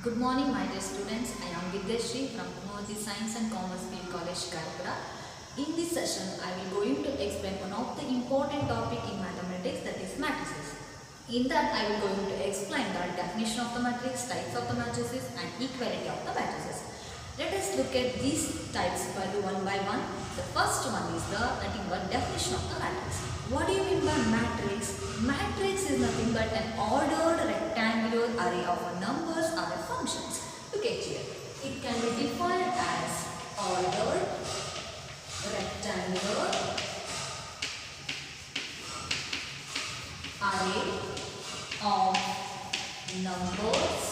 Good morning, my dear students. I am Vidyashree from the Science and Commerce Field College, Karapura. In this session, I will going to explain one of the important topic in mathematics, that is matrices. In that, I will going to explain the definition of the matrix, types of the matrices, and equality of the matrices. Let us look at these types one by one. The first one is the definition of the matrix. What do you mean by matrix? Matrix is nothing but an ordered rectangular array of numbers or functions. Look at here. It can be defined as ordered rectangular array of numbers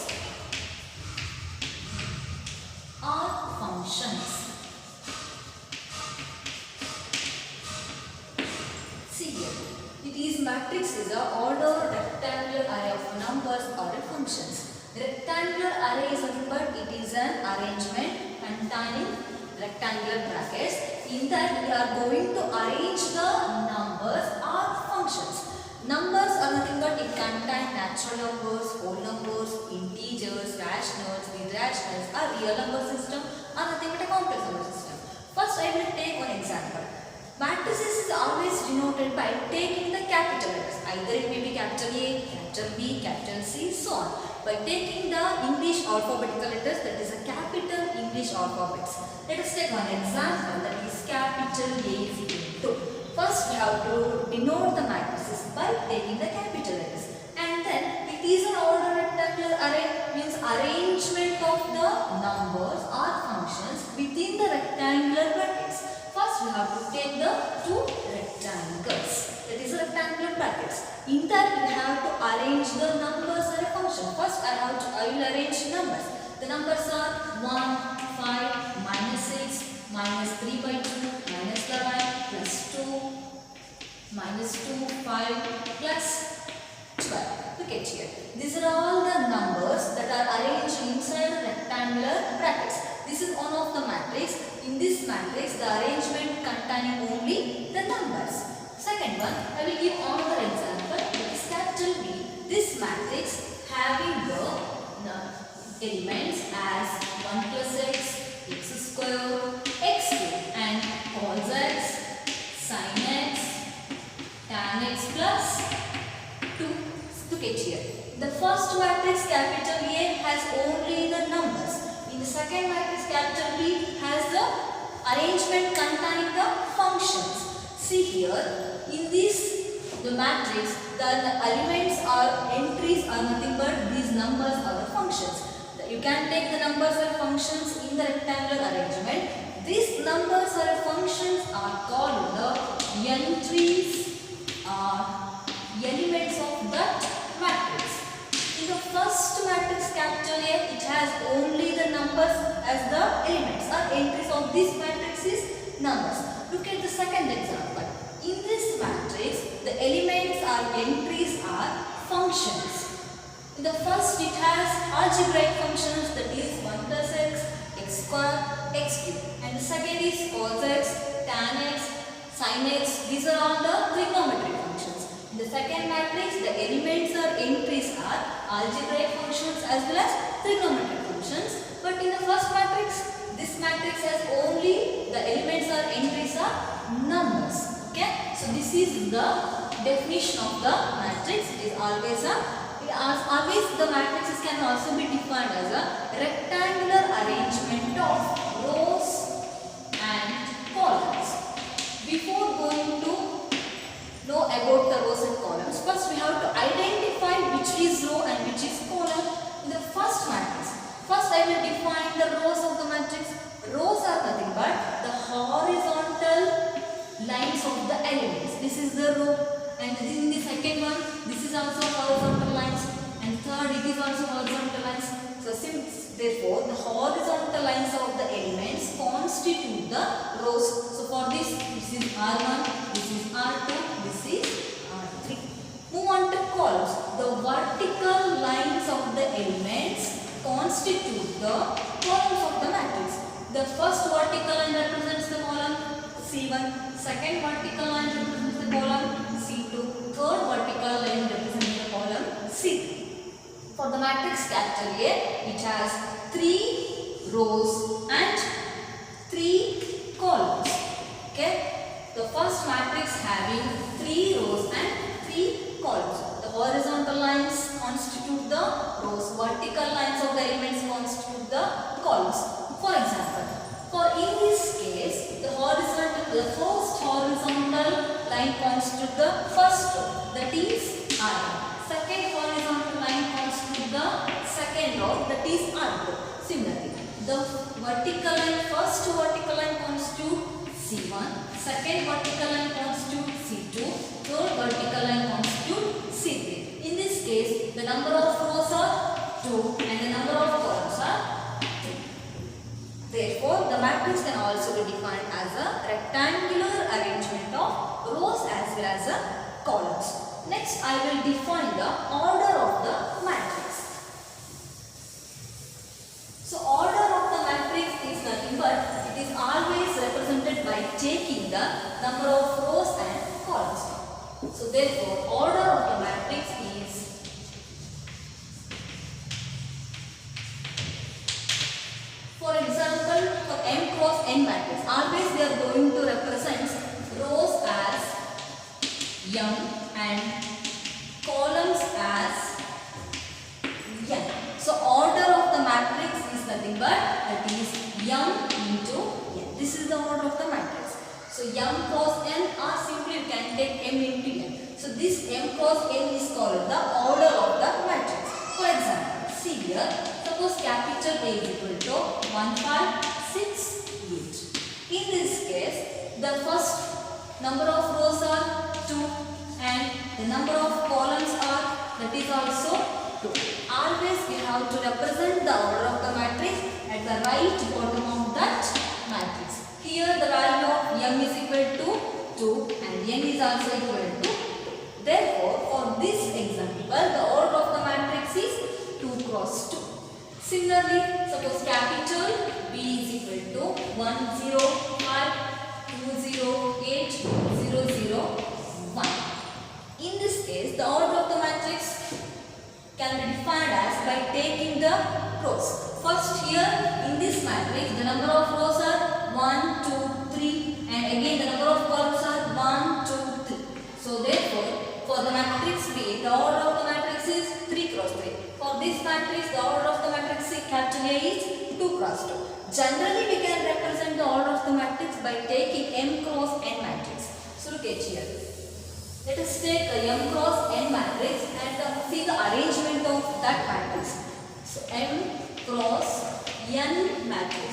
or functions. See here, it is matrix is a ordered rectangular array of numbers or functions. Rectangular array is nothing but it is an arrangement containing rectangular brackets. In that we are going to arrange the numbers or functions. Numbers are nothing but it contain natural numbers, whole numbers, integers, rationals, irrationals, or real number system, or nothing but a complex number system. First I will take one example. Matrices is always denoted by taking the capital letters. Either it may be capital A, capital B, capital C, so on. By taking the English alphabetical letters, that is a capital English alphabets. Let us take one example, that is capital A is equal to. First we have to denote the matrices by taking the capital letters. And then it is an ordered rectangular array, means arrangement of the numbers or functions within the rectangular brackets. First we have to take the two rectangles, that is rectangular brackets. In that we have to arrange the numbers or a function. First I will arrange numbers. The numbers are 1, 5, minus 6, minus 3 by 2, minus 11, plus 2, minus 2, 5, plus 12. Look at here. These are all the numbers that are arranged inside rectangular brackets. This is one of the matrix. In this matrix, the arrangement containing only the numbers. Second one, I will give another example. That is capital B. This matrix having the elements as 1 plus x square, x cube, and cos x, sin x, tan x plus 2. Look at here. The first matrix capital A has only the numbers. In the second matrix capital B has the arrangement containing the functions. See here, in this the matrix, the elements or entries are nothing but these numbers or the functions. You can take the numbers or functions in the rectangular arrangement. These numbers or functions are called the entries or elements of that matrix. In the first matrix capital A, it has only the numbers as the elements or entries of this matrix is numbers. Look at the second example. In this matrix, the elements or entries are functions. In the first, it has algebraic functions, that is 1 plus x, x square, x cube. And the second is cos x, tan x, sin x. These are all the trigonometric functions. In the second matrix, the elements or entries are algebraic functions as well as trigonometric functions. But in the first matrix, this matrix has only the elements or entries are numbers. Okay? So this is the definition of the matrix. It is always the matrices can also be defined as a rectangular arrangement of rows and columns. Before going to know about the rows and columns, first we have to identify which is row and which is column in the first matrix. First I will define the rows of the matrix. Rows are nothing but the horizontal lines of the elements. This is the row. And in the second one, this is also horizontal lines, and third it is also horizontal lines. So therefore the horizontal lines of the elements constitute the rows. So for this is R1, this is R2, this is R3. Move on to columns. The vertical lines of the elements constitute the columns of the matrix. The first vertical line represents the column C1, second vertical line represents the column C2, third vertical line represents the column C3. For the matrix capital A, it has 3 rows and 3 columns. Okay. The first matrix having 3 rows and 3 columns. The horizontal lines constitute the rows. Vertical lines of the elements constitute the columns. For example, in this case, the first horizontal line constitutes the first row, that is I. Second horizontal line constitutes the second row, that is R row. Similarly, the first vertical line constitutes C1, second vertical line constitutes C2, third vertical line constitutes C3. In this case, the number of rows are 2 and the number of columns are 3. Therefore, the matrix can also be defined as a rectangular arrangement of rows as well as columns. Next, I will define the order of the matrix. So, order of the matrix is nothing but it is always represented by taking the number of rows and columns. So, therefore, order of the matrix is for example, for M cross N matrix, always they are going to represent rows as M and columns as N. So, order of the matrix is nothing but that is M into N. This is the order of the matrix. So, M cross N or simply you can take M into N. So, this M cross N is called the order of the matrix. For example, see here, suppose capital A is equal to 1, 5, 6, 8. In this case, the first number of rows are 2 and the number of columns are, that is also 2. Always we have to represent the order of the matrix at the right bottom of that matrix. Here the value of M is equal to 2 and N is also equal to 2. Therefore, for this example, the order of the matrix is 2 cross 2. Similarly, suppose capital B is equal to 1, 0, 5, 2, 0, 8, 0, 0, 1. In this case, the order of the matrix can be defined as by taking the rows. First here in this matrix, the number of rows are 1, 2, 3 and again the number of columns are 1, 2, 3. So therefore, for the matrix B, the order of the matrix is 3 cross 3. For this matrix, the order of the matrix C, capital A is 2 cross 2. Generally, we can represent the order of the matrix by taking M cross N matrix. So look at here. Let us take a M cross N matrix and see the arrangement of that matrix. So M cross N matrix,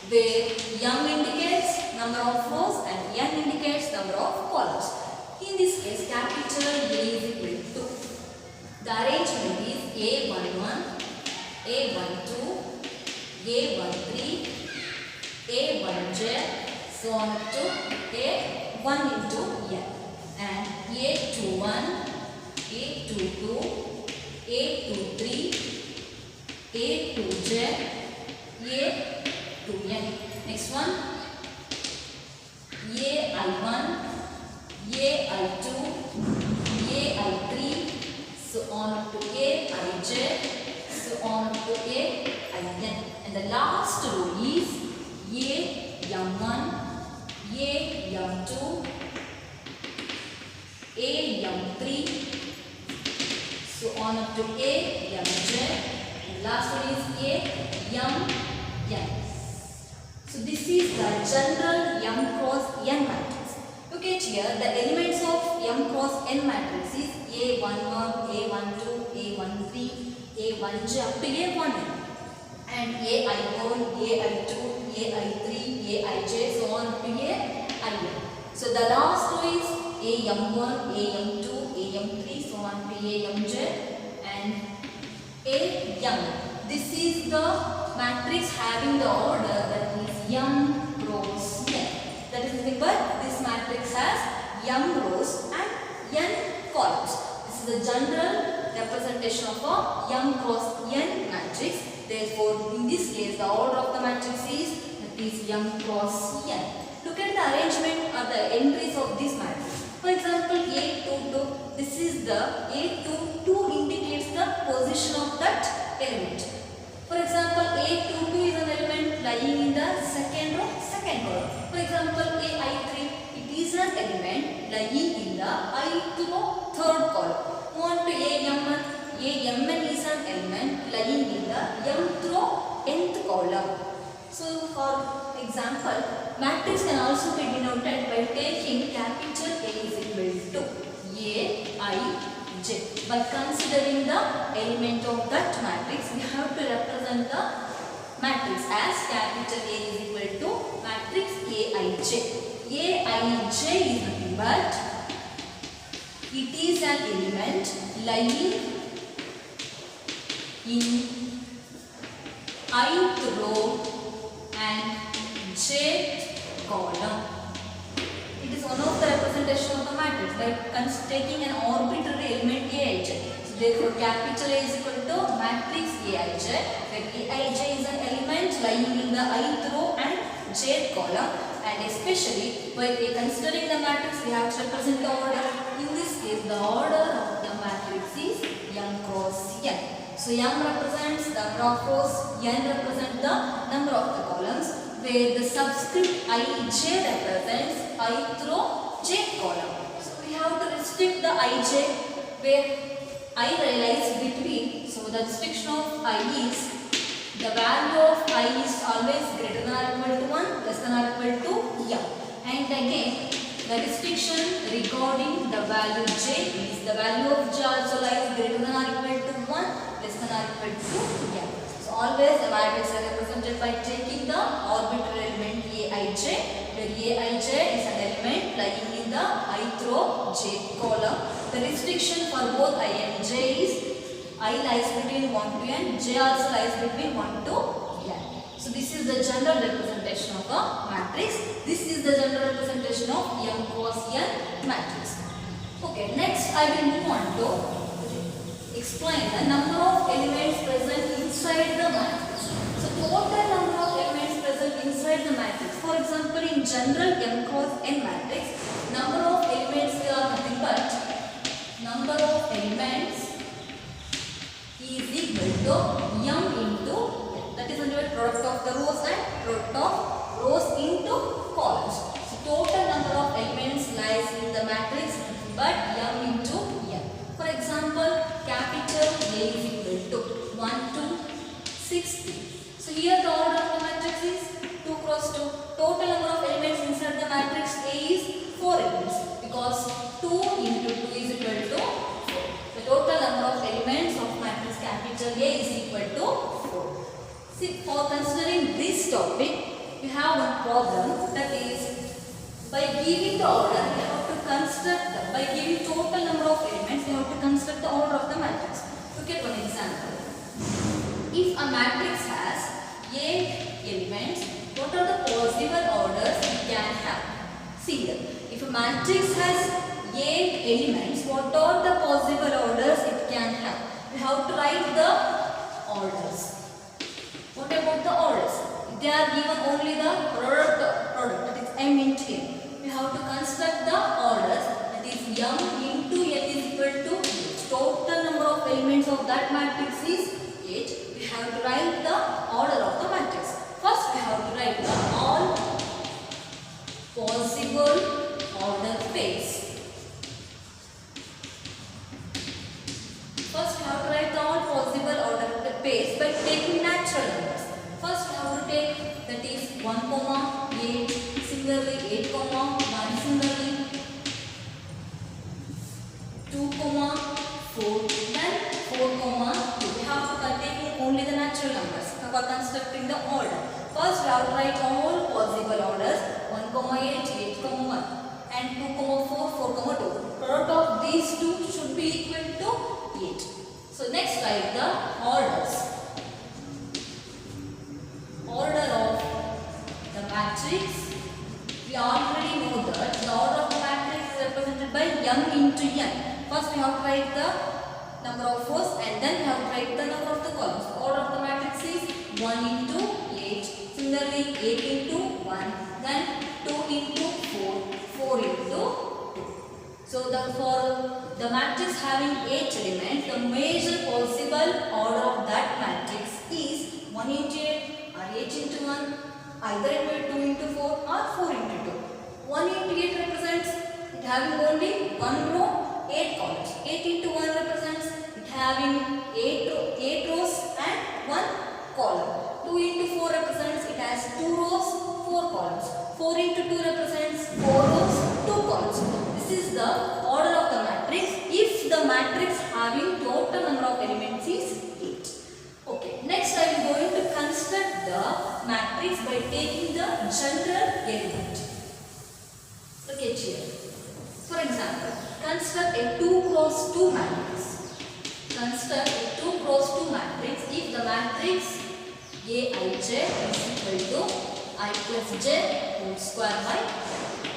where M indicates number of rows and N indicates number of columns. In this case, capital A is equal to, the arrangement is A11, A12, A13, A1J, so on up to A1 into N. And A21, A22, A23, A2J, A2N. Next one, AI1, AI2, AI3, so on up to AIJ, so on up to AIN. And the last row is AM1, AM2, AM3, so on up to AMJ, and last one is AMN. So this is the general M cross N matrix. Look at here, the elements of M cross N matrix is A11, A12, A13, A1J up to A1N, and AI1, AI2, AI3, Aij, so on to AIN. So the last row is AM1, AM2, AM3, so on to AMJ and AM. This is the matrix having the order that is M rows N. That is nothing but this matrix has M rows and N columns. This is the general representation of a M cross N matrix. Therefore, in this case, the order of the matrix is that is M cross N. Look at the arrangement or the entries of this matrix. For example, A22, this is the A22 indicates the position of that element. For example, A22 is an element lying in the second row, second column. For example, AI3, it is an element lying in the ith row, third column. Move on to AMN. AMN is an element lying in the mth row, nth column. So, for example, matrix can also be denoted by taking capital A is equal to A, I, J. By considering the element of that matrix, we have to represent the matrix as capital A is equal to matrix Aij. Aij is nothing but it is an element lying in ith row and jth column. It is one of the representation of the matrix by taking an arbitrary element Aij. So therefore capital A is equal to matrix Aij, where Aij is an element lying in the ith row and jth column, and especially while considering the matrix we have to represent the order. In this case the order of the matrix is m cross n. So m represents the number of rows, n represents the number of the columns, where the subscript ij represents ith row, jth column. So we have to restrict the ij where I lies between. So the restriction of I is the value of I is always greater than or equal to 1, less than or equal to m. And again the restriction regarding the value j is the value of j also lies greater than or equal to 1, less than or equal to m. So always the matrix are represented by taking the arbitrary element Aij, where Aij is an element lying in the ith row, jth column. The restriction for both I and j is I lies between 1 to n, j also lies between 1 to n. So this is the general representation of a matrix. This is the general representation of m cross n matrix. Okay, next I will move on to explain the number of elements present inside the matrix. So total number of elements present inside the matrix. For example, in general m cross n matrix, number of elements are nothing but number of elements is equal to m into, that is the product of the rows and product of rows into columns. So total number of elements lies in the matrix but m into n. For example, capital A is equal to 1 to 60. So here the order of the matrix is 2 cross 2. Total number of elements inside the matrix A is 4 elements, because 2 into 2 is equal to 4. The total number of elements of matrix capital A is equal to 4. See, for considering this topic, we have one problem, that is by giving the order we have to construct the, by giving total number of elements we have to construct the order of the matrix. Look at one example. If a matrix has 8 elements, what are the possible orders it can have? See here, if a matrix has 8 elements, what are the possible orders it can have? We have to write the orders. What about the orders? If they are given only the product, that is m into n. We have to construct the orders, that is m into n is equal to 8. Total number of elements of that matrix is 8. We have to write the order of the matrix. First we have to write the all possible order pairs. First we have to write the all possible order pairs by taking natural numbers. First we have to take, that is 1, 8, similarly 8, 1 similarly 2, 4, then 4, 2. We have to take only the natural numbers for constructing the order. First we have to write all possible orders 1, 8, 8, 1 and 2, 4, 4, 2. Product of these two should be equal to 8. So next write the orders. Order of the matrix. We already know that the order of the matrix is represented by m into n. First we have to write the number of rows and then we have to write the number of the columns. The order of the matrix is 1 into 8. Similarly 8 into 1. Then 2 into 4. 4 into 2. So for the matrix having 8 elements, the major possible order of that matrix is 1 into 8 or 8 into 1, either it will 2 into 4 or 4 into 2. 1 into 8 represents it having only 1 row, 8 columns. 8 into 1 represents it having 8 rows and 1 column. 2 into 4 represents it has 2 rows, 4 columns. 4 into 2 represents 4 rows, 2 columns. This is the order of the matrix if the matrix having total number of elements is 8. Okay, next I am going to construct the matrix by taking the general element. Look at here. For example, construct a 2 cross 2 matrix. Construct a 2 cross 2 matrix if the matrix Aij is equal to I plus j whole square by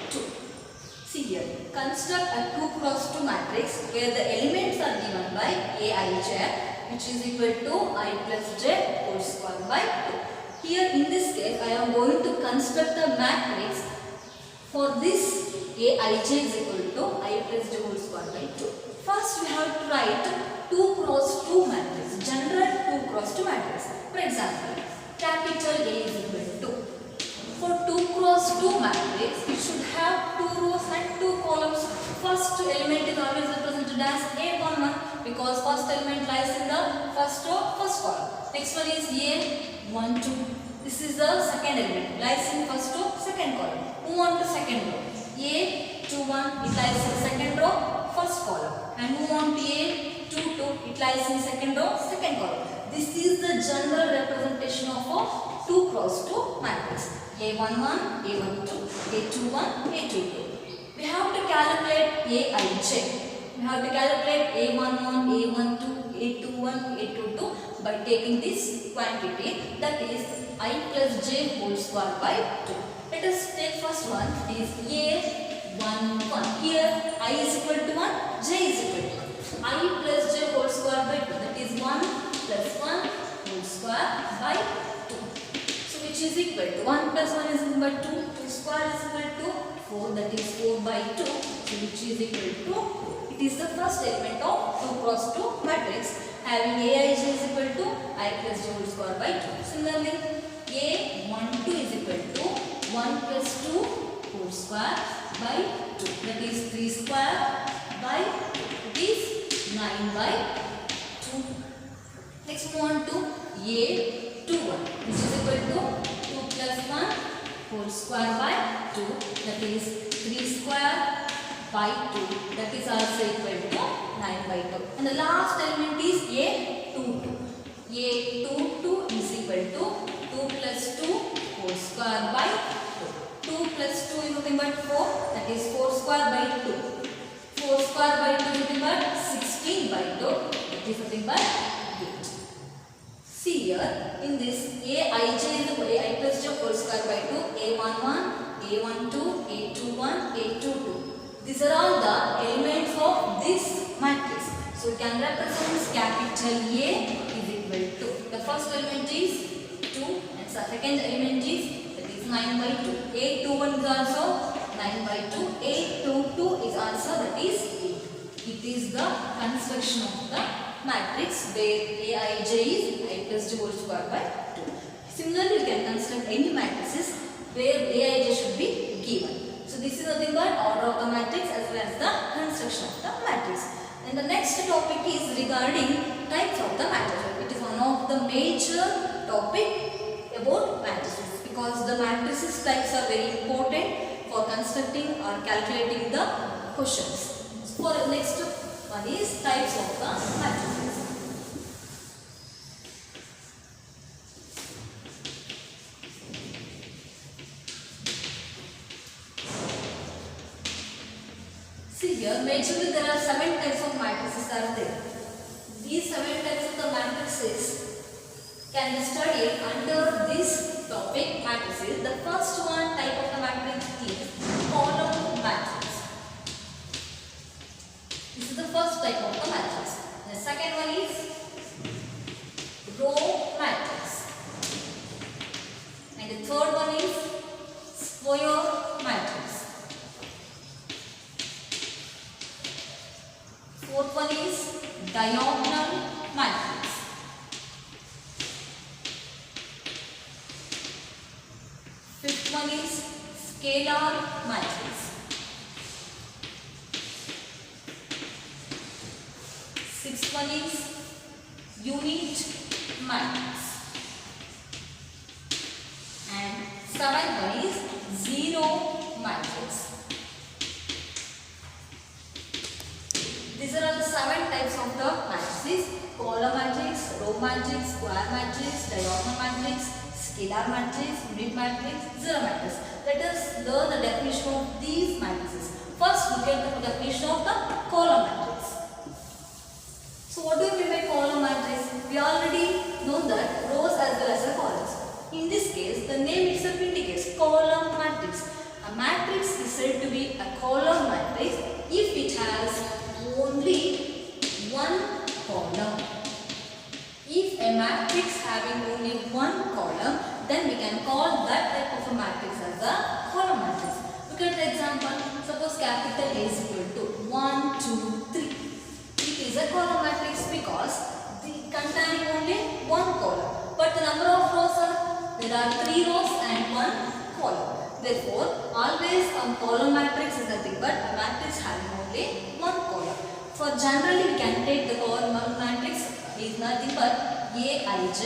2. See here, construct a 2 cross 2 matrix where the elements are given by Aij, which is equal to I plus j whole square by 2. Here in this case, I am going to construct a matrix for this Aij is equal to I plus j whole square by 2. First, we have to write 2 cross 2 matrix, general 2 cross 2 matrix. For example, capital A is equal to. For 2 cross 2 matrix, it should have 2 rows and 2 columns. First element is always represented as A11 because first element lies in the first row, first column. Next one is A12. This is the second element, lies in first row, second column. Move on to second row. A21, it lies in second row, first column. And move on to A22, it lies in second row, second column. This is the general representation of a 2 cross 2 matrix. A11, A12, A21, A22. We have to calculate Aij. We have to calculate A11, A12, A21, A22 by taking this quantity, that is I plus j whole square by 2. Let us take first one, it is A11. Here I is equal to 1, j is equal to 1. I plus j whole square by 2, that is 1 plus 1 whole square by 2. So which is equal to 1 plus 1 is equal to 2 square is equal to 4, that is 4 by 2. So which is equal to 2. It is the first element of 2 cross 2 matrix having Aij is equal to I plus j whole square by 2. Similarly, A12 is equal to 1 plus 2 whole square by 2, that is 3 square by 2, it is 9 by 2. Next move on to A21, which is equal to 2 plus 1 whole square by 2, that is 3 square by 2, that is also equal to 9 by 2. And the last element is A22. A22 is equal to 2 plus 2 whole square by 2. 2 plus 2 is nothing but 4, that is 4 square by 2. 4 square by 2 is nothing but 16 by 2, that is nothing but 8. See here, in this Aij is equal to I plus j whole square by 2, A11, A12, A21, A22. These are all the elements of this matrix. So it can represent capital A is equal to, the first element is 2 and the second element is, that is 9 by 2. A21 is also 9 by 2. A22 is also, that is 8. It is the construction of the matrix where Aij is I plus j whole square by 2. Similarly, you can construct any matrices where Aij should be given. So this is nothing but order of the matrix as well as the construction of the matrix. And the next topic is regarding types of the matrix. It is one of the major topic about matrices because the matrices types are very important for constructing or calculating the questions. So for the next one is types of the matrices. See here, majorly there are 7 types of matrices are there. These 7 types of the matrices can be studied under this topic matrices. The first one type of the matrix is column matrix. This is the first type of the matrix. The second one is row matrix. And the third one is square matrix. Fifth one is scalar matrix. Sixth one is unit matrix. And seventh one is zero matrix. These are all the 7 types of the matrices: column matrix, row matrix, square matrix, diagonal matrix, scalar matrix, unit matrix, zero matrix. Let us learn the definition of these matrices. First, look at the definition of the column matrix. So, what do you mean by column matrix? We already know that rows as well as the columns. In this case, the name itself indicates column matrix. A matrix is said to be a column matrix if it has only one column. If a matrix having only one column, then we can call that type of a matrix as a column matrix. Look at the example. Suppose capital A is equal to 1, 2, 3. It is a column matrix because it containing only one column. But the number of rows there are 3 rows and 1 column. Therefore, always a column matrix is nothing but a matrix having only one column. For generally, we can take the column matrix is nothing but Aij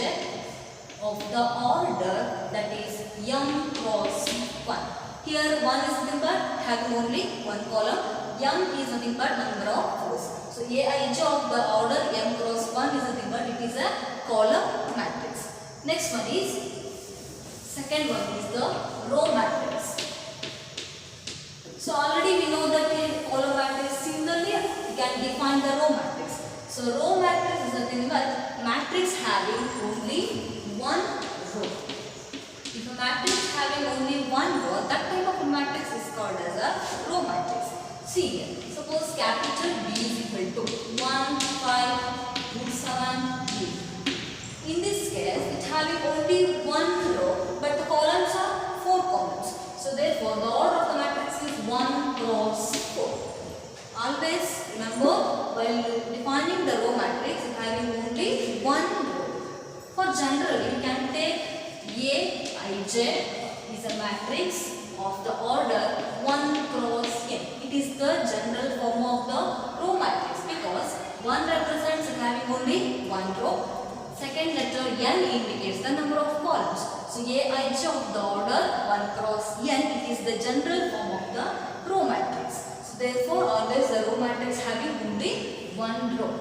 of the order that is m cross 1. Here 1 is nothing but having only one column. M is nothing but number of rows. So Aij of the order m cross 1 is nothing but it is a column matrix. Next one is second one is the row matrix. So already we know that in column matrix, similarly we can define the row matrix. So row matrix is nothing but matrix having only one row. If a matrix having only one row, that type of a matrix is called as a row matrix. See here, suppose capital B is equal to 1, 5, 2, 7, 8. In this case, it having only one row, but the columns are 4 columns. So therefore, the order of the matrix is 1 cross 4. Always remember, while defining the row matrix, it having only one row. For generally, we can take Aij is a matrix of the order 1 cross n. It is the general form of the row matrix because 1 represents having only one row. Second letter n indicates the number of columns. So Aij of the order 1 cross n, it is the general form of the row matrix. So therefore, always the row matrix having only one row.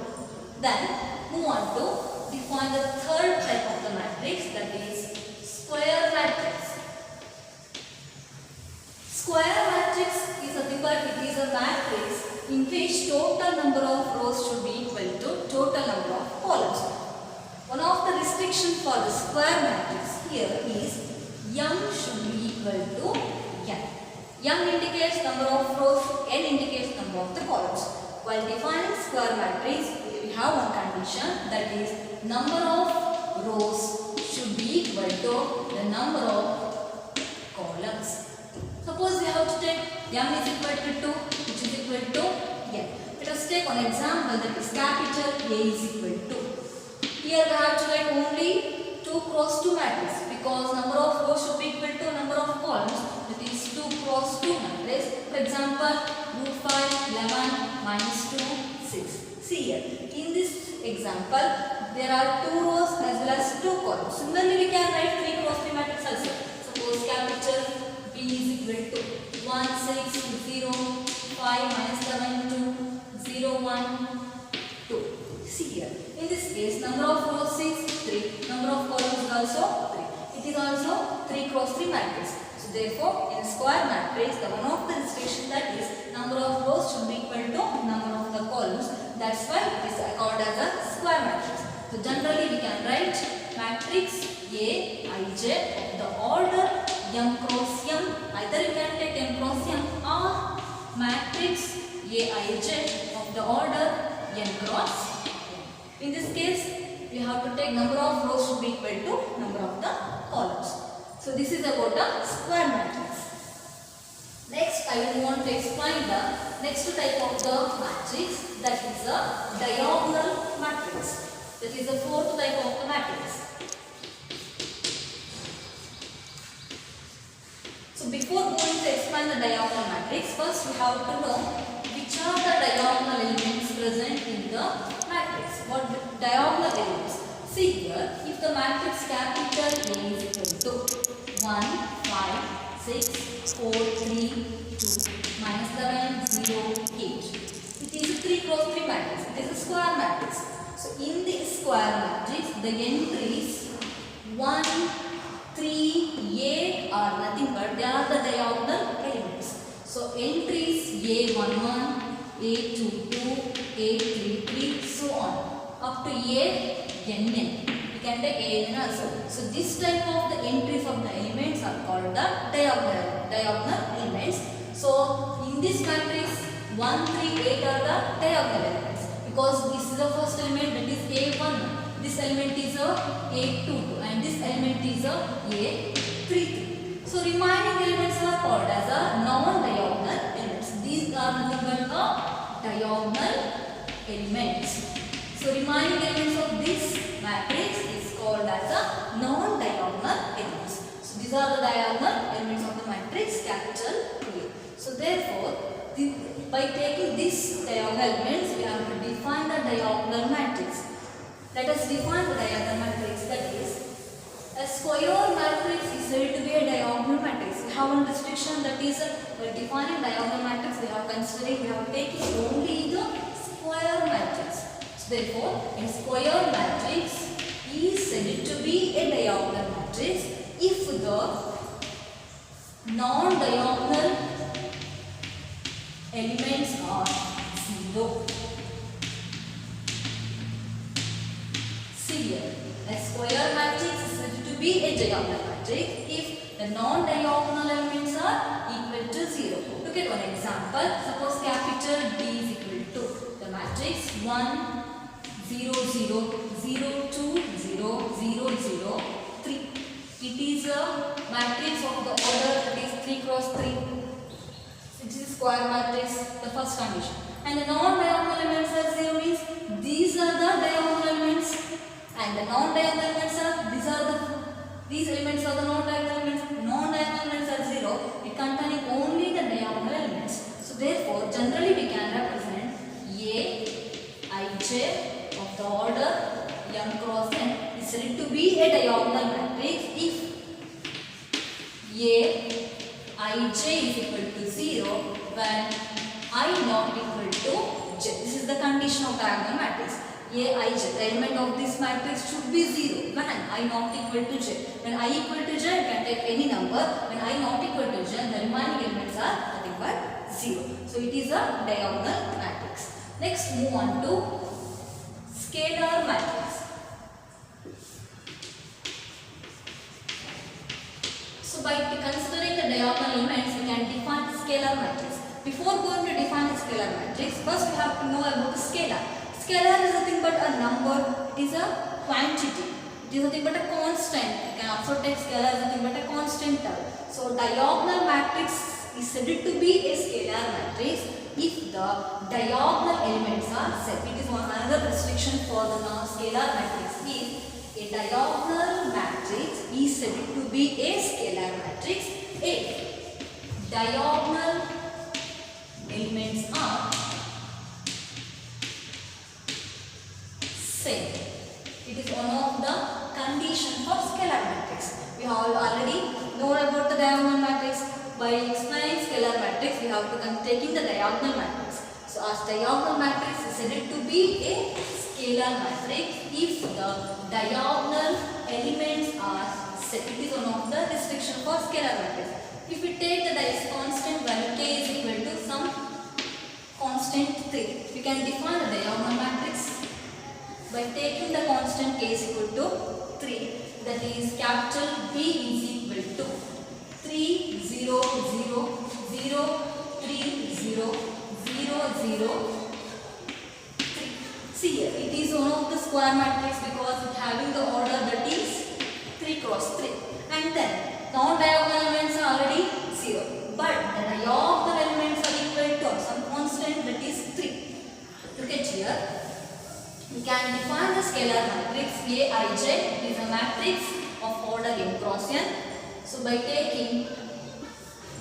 Then move on to define the third type of the matrix, that is square matrix. Square matrix is nothing but it is a matrix in which total number of rows should be equal to total number of columns. One of the restrictions for the square matrix here is m should be equal to n. M indicates number of rows, n indicates number of the columns. While defining square matrix, we have one condition, that is number of rows should be equal to the number of columns. Suppose we have to take m is equal to 2, which is equal to n. Let us take one example, that is capital A is equal to. Here we have to write only 2 cross 2 matrix because number of rows should be equal to number of columns, that is 2 cross 2 matrix. For example, root 5, 11, minus 2, 6. See here, in this example, there are 2 rows as well as 2 columns. Similarly, we can write 3 cross 3 matrix also. Suppose capital B is equal to 1, 6, 0, 5, minus 7, 2, 0, 1, 2. See here, in this case, number of rows is 3, number of columns is also 3. It is also 3 cross 3 matrix. So therefore, in square matrix, the one of the restriction, that is number of rows should be equal to number of the columns. That's why it is called as a square matrix. So generally, we can write matrix Aij of the order m cross m. Either you can take m cross m or matrix Aij of the order n cross. In this case, we have to take number of rows should be equal to number of the columns. So this is about the square matrix. Next, I will want to explain the next type of the matrix, that is a diagonal matrix. That is the fourth type of the matrix. So before going to explain the diagonal matrix, first we have to know which are the diagonal elements present in the matrix. What diagonal elements? See here, if the matrix capital A is equal to 1, 5, 6, 4, 3, 2, minus 11, 0, 8. It is a 3 cross 3 matrix. It is a square matrix. So in this square matrix, the entries 1, 3, 8 are nothing but they are the diagonal elements. So entries A11, A22, A33, so on up to ANN. We can take ANN also. So this type of the entries of the elements are called the diagonal elements. So in this matrix 1, 3, 8 are the diagonal elements because this is the first element, that is A1. This element is a A22 and this element is a A33. So remaining elements are called as a non-diagonal elements. These are nothing but the diagonal elements. So remaining elements of this matrix is called as a non-diagonal elements. So these are the diagonal elements of the matrix capital A. So therefore, by taking these diagonal elements, we have to define the diagonal matrix. Let us define the diagonal matrix. That is, a square matrix is said to be a diagonal matrix. We have one restriction, that is, by defining diagonal matrix, we have taken only the square matrix. So therefore, a square matrix is said to be a diagonal matrix if the non-diagonal elements are 0. See here, a square matrix is said to be a diagonal matrix if the non-diagonal elements are equal to 0. Look at one example. Suppose capital D is equal to the matrix 1, 0, 0, 0, 2, 0, 0, 0, 3. It is a matrix of the order that is 3 cross 3. It is a square matrix, the first condition. And the non-diagonal elements are 0 means these are the diagonal elements and the non-diagonal elements are these elements are the non-diagonal elements. Non-diagonal elements are 0. It containing only the diagonal elements. So therefore, generally we can represent Aij of the order m cross n is said to be a diagonal matrix if Aij is equal to 0 when I not equal to j. This is the condition of diagonal matrix. Aij, the element of this matrix should be 0 when I not equal to j. When I equal to j, you can take any number. When I not equal to j, the remaining elements are nothing but 0. So it is a diagonal matrix. Next, move on to scalar matrix. So by considering the diagonal elements, we can define the scalar matrix. Before going to define the scalar matrix, first we have to know about the scalar. Scalar is nothing but a number. It is a quantity. It is nothing but a constant. You can also take scalar as nothing but a constant term. So diagonal matrix is said to be a scalar matrix if the diagonal elements are set. It is another restriction for the scalar matrix is a diagonal matrix is said to be a scalar matrix if diagonal elements are same. It is one of the conditions for scalar matrix. We have already known about the diagonal matrix. By explaining scalar matrix, we have to taking the diagonal matrix. So as diagonal matrix is said to be a scalar matrix if the diagonal elements are set. It is one of the restrictions for scalar matrix. If we take the constant value k is equal to some constant 3, we can define the diagonal matrix by taking the constant k is equal to 3, that is capital B is equal to 3, 0, 0, 0, 3, 0, 0, 0, 3. See here, it is one of the square matrix because it having the order that is 3 cross 3. And then non-diagonal elements are already 0. But the diagonal elements are equal to some constant that is 3. Look at here. We can define the scalar matrix Aij is a matrix of order m cross n. So by taking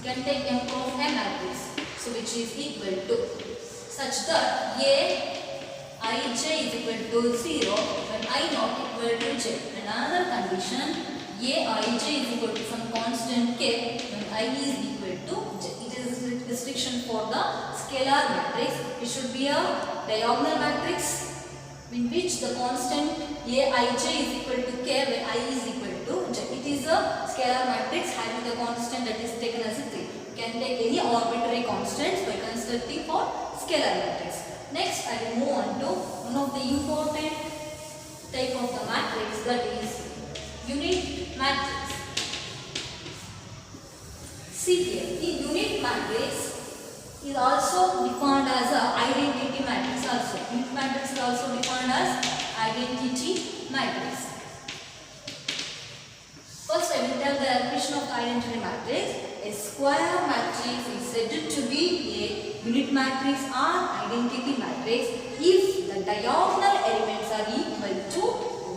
You can take M cross M matrix, so which is equal to such that A I j is equal to 0 when I not equal to j. And another condition, A I j is equal to some constant k when I is equal to j. It is a restriction for the scalar matrix. It should be a diagonal matrix in which the constant Aij is equal to k when I is equal to j. It is a scalar matrix having the constant that is taken as a 3. You can take any arbitrary constants by constructing for scalar matrix. Next, I will move on to one of the important type of the matrix, that is unit matrix. See here, the unit matrix is also defined as a identity matrix also. Unit matrix is also defined as identity matrix. First, I will tell the definition of identity matrix. A square matrix is said to be a unit matrix or identity matrix if the diagonal elements are equal to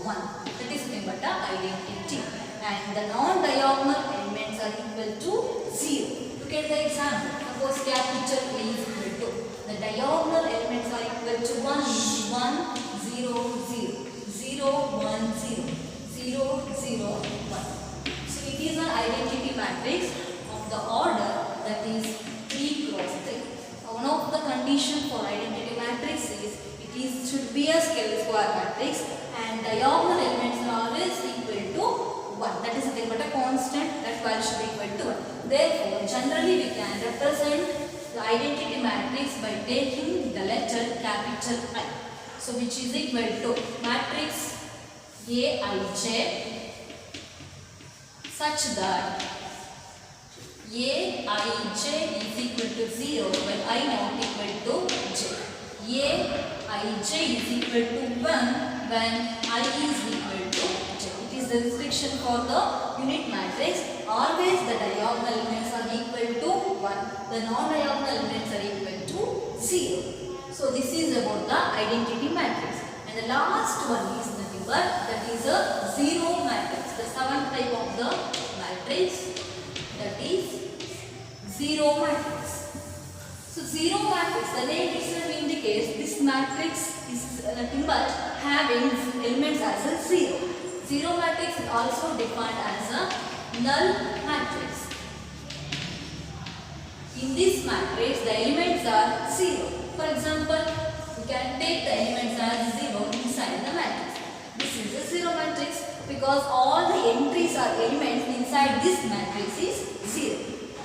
1. That is nothing but the identity. And the non-diagonal elements are equal to 0. Look at the example. Suppose capital A is equal to, the diagonal elements are equal to 1 is 1, 0, 0, 0, 1, 0, 0, 0, 1. So it is an identity matrix of the order that is 3 cross 3. One of the conditions for identity matrix is it should be a square matrix and diagonal elements are always equal to 1. That is nothing but a constant, that value should be equal to 1. Therefore, generally we can represent the identity matrix by taking the letter capital I. So which is equal to matrix Aij such that Aij is equal to 0 when I not equal to j. Aij is equal to 1 when I is equal to j. It is the restriction for the unit matrix. Always the diagonal elements are equal to 1. The non-diagonal elements are equal to 0. So this is about the identity matrix. And the last one is nothing but that is a zero matrix. The seventh type of the matrix, that is zero matrix. So zero matrix, the name itself indicates this matrix is nothing but having elements as a 0. Zero matrix is also defined as a null matrix. In this matrix, the elements are 0. For example, you can take the elements as 0 inside the matrix. This is a zero matrix because all the entries or elements inside this matrix is 0.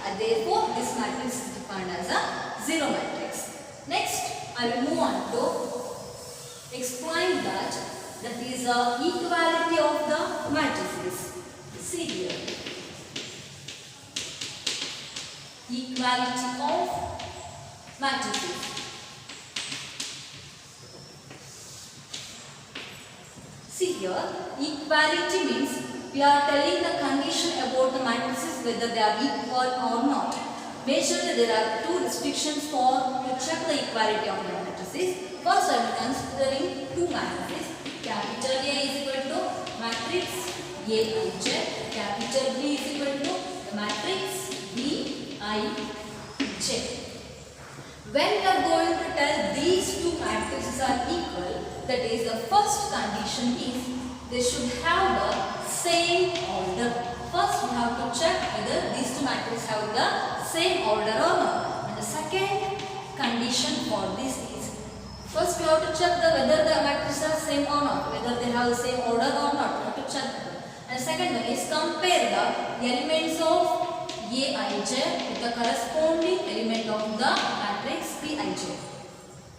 And therefore, this matrix is defined as a zero matrix. Next, I will move on to explain that is a equality of the matrices. See here. Equality of matrices. See here, equality means we are telling the condition about the matrices whether they are equal or not. Majorly there are two restrictions to check the equality of the matrices. First I am considering two matrices. Capital A is equal to matrix Aij. Capital B is equal to the matrix Bij. When we are going to tell these two matrices are equal, that is the first condition is they should have the same order. First we have to check whether these two matrices have the same order or not. And the second condition for this is, first we have to check whether the matrices are same or not, whether they have the same order or not. We have to check that. And the second one is compare the elements of Aij with the corresponding element of the matrix Bij.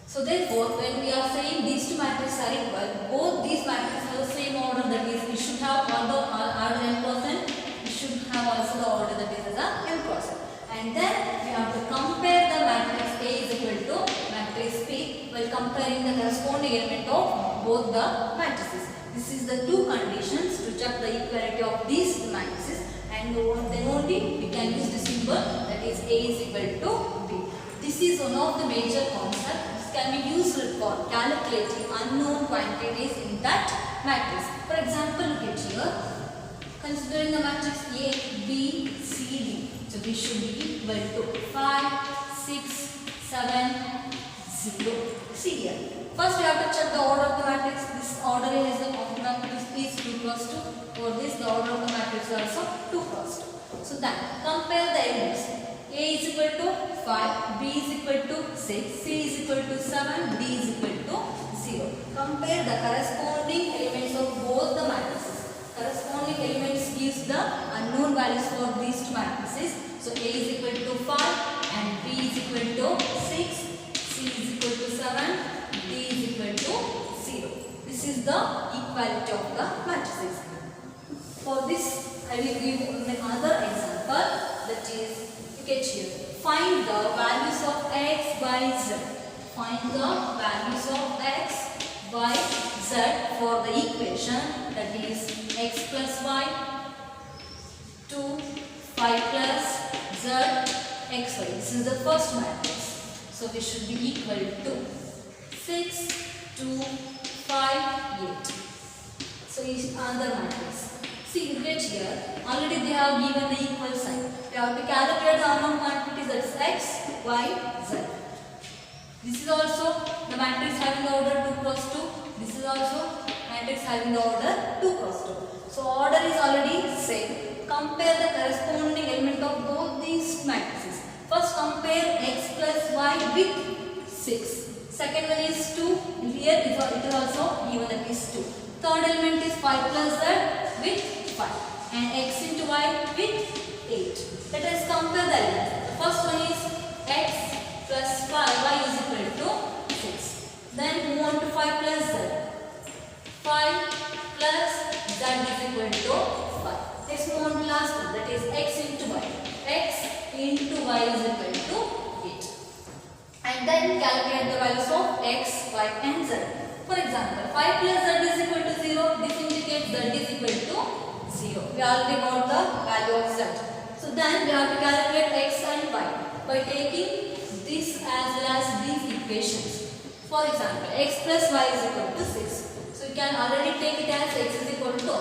So therefore, when we are saying these two matrices are equal, both these matrices have the same order, that is, we should have order m cross, we should have also the order that is as a m cross. And then we have to compare the matrix A is equal to matrix P while comparing the corresponding element of both the matrices. This is the two conditions to check the equality of these matrices, and then only we can use the symbol that is A is equal to B. This is one of the major concepts. This can be used for calculating unknown quantities in that matrix. For example, look at here. Considering the matrix A, B, C, D. So this should be equal to 5, 6, 7, 0. See here. First we have to check the order of the matrix. This order is the matrix is 2 cross 2. For this the order of the matrix is also 2 cross 2. So then compare the elements. A is equal to 5, B is equal to 6, C is equal to 7, D is equal to 0. Compare the corresponding elements of both the matrices. Corresponding elements gives the unknown values for these two matrices. So A is equal to 5 and B is equal to 6, C is equal to 7, D is equal to 0. This is the equality of the matrices. For this I will give another example, that is, look at here. Find the values of x, y, z. Find the values of x, y, z for the equation, that is x plus y, 2, 5 plus z, xy. This is the first matrix. So this should be equal to 6, 2, 5, 8. So this is another matrix. See, look at here. Already they have given the equal sign. We have to calculate the unknown quantities, that is x, y, z. This is also the matrix having the order 2 cross 2. This is also matrix having the order 2 cross 2. So order is already same. Compare the corresponding element of both these matrices. First compare x plus y with 6. Second one is 2. Here it is also given, that is 2. Third element is 5 plus z with 5 and x into y with 8. Let us compare the elements. The first one is x plus 5, y is equal to 6. Then move on to 5 plus z. 5 plus z is equal to 5. Let's move on to last one, that is x into y. X into y is equal to 8. And then calculate the values of x, y and z. For example, 5 plus z is equal to 0. This indicates z is equal to 0. We already got the value of z. So then we have to calculate x and y by taking this as well as these equations. For example, x plus y is equal to 6. So you can already take it as x is equal to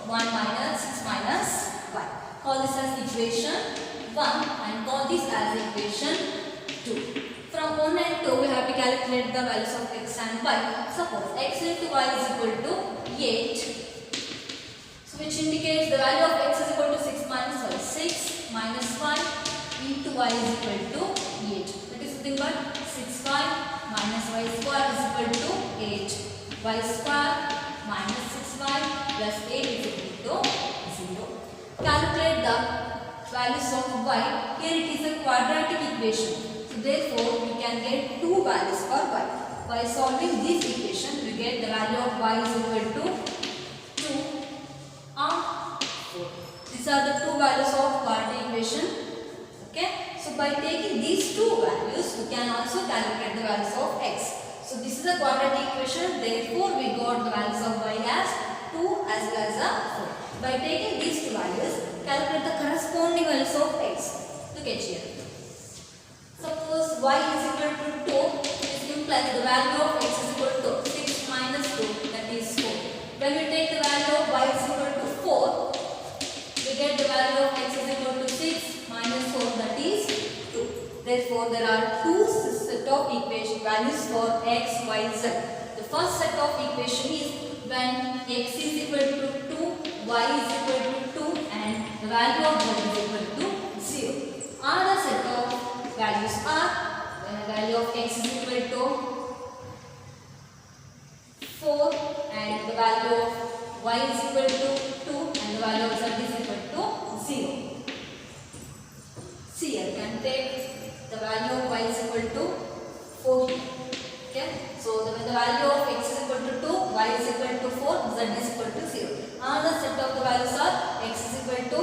1 minus 6 minus y. Call this as equation 1 and call this as equation 2. From 1 and 2 we have to calculate the values of x and y. Suppose x into y is equal to 8. So which indicates the value of x is equal to 6 minus y. 6 minus 5 into y is equal to 8. That is nothing but 6y minus y square is equal to 8. Y square minus 6y plus 8 is equal to 0. Calculate the values of y. Here it is a quadratic equation. So therefore we can get two values for y. By solving this equation we get the value of y is equal to 2 or 4. These are the two values of quadratic equation. Okay. So by taking these two values we can also calculate the values of x. So this is a quadratic equation, therefore we got the values of y as 2 as well as 4. By taking these two values, calculate the corresponding values of x. Look at here. Suppose y is equal to 2, this implies the value of x is equal to 6 minus 2, that is 4. When we take the value of y is equal to 4, we get the value of x is equal to 6 minus 4, that is 2. Therefore, there are two set of equation values for x, y, z. The first set of equation is when x is equal to 2, y is equal to 2 and the value of z is equal to 0. Another set of values are when the value of x is equal to 4 and the value of y is equal to 2 and the value of z is equal to 0. See, I can take the value of y is equal to 4 here. Okay. So when the value of x is equal to 2, y is equal to 4, z is equal to 0. Another set of the values are x is equal to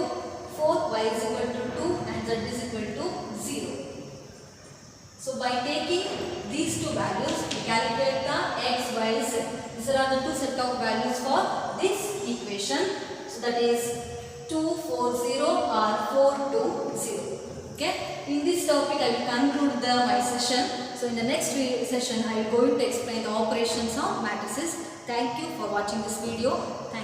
4, y is equal to 2 and z is equal to 0. So by taking these two values, we calculate the x, y, z. These are the two set of values for this equation. So that is 2, 4, 0 or 4, 2, 0. Okay. In this topic, I will conclude my session. So in the next session, I will going to explain the operations of matrices. Thank you for watching this video. Thank you.